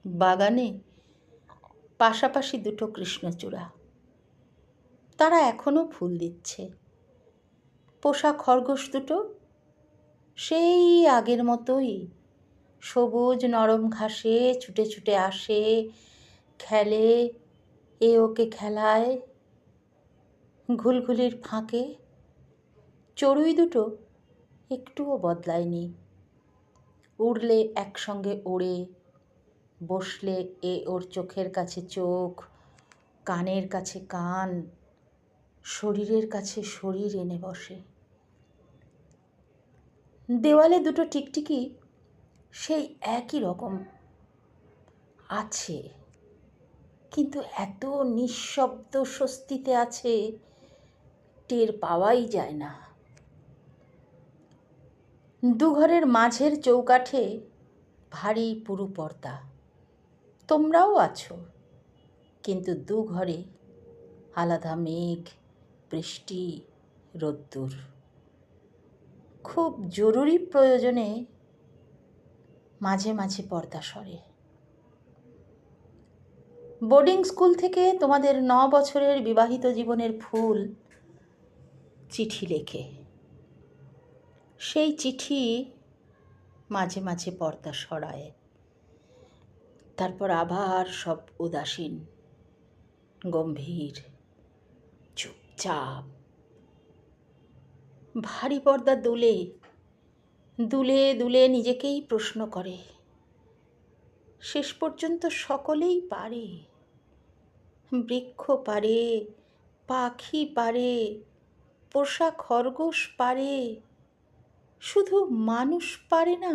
বাগানে পাশাপাশি দুটো কৃষ্ণচূড়া, তারা এখনো ফুল দিচ্ছে। পোষা খরগোশ দুটো সেই আগের মতোই সবুজ নরম ঘাসে ছুটে ছুটে আসে, খেলে, এ ওকে খেলায়। ঘুলঘুলির ফাঁকে চড়ুই দুটো একটুও বদলায়নি। উড়লে একসঙ্গে ওড়ে, বসলে এ ওর চোখের কাছে চোখ, কানের কাছে কান, শরীরের কাছে শরীর এনে বসে। দেওয়ালে দুটো টিকটিকি সেই একই রকম আছে, কিন্তু এত নিঃশব্দ স্বস্তিতে আছে টের পাওয়াই যায় না। দুঘরের মাঝের চৌকাঠে ভারী পুরু পর্দা, তোমরাও আছো, কিন্তু দুঘরে আলাদা মেঘ, বৃষ্টি, রোদ্দুর। খুব জরুরি প্রয়োজনে মাঝে মাঝে পর্দা সরে। বোর্ডিং স্কুল থেকে তোমাদের 9 বছরের বিবাহিত জীবনের ফুল চিঠি লেখে, সেই চিঠি মাঝে মাঝে পর্দা সরায়, তারপর আবার সব উদাসীন, গম্ভীর, চুপচাপ। ভারী পর্দা দুলে দুলে দুলে নিজেকেই প্রশ্ন করে। শেষ পর্যন্ত সকলেই পারে, বৃক্ষ পারে, পাখি পারে, পোষা খরগোশ পারে, শুধু মানুষ পারে না।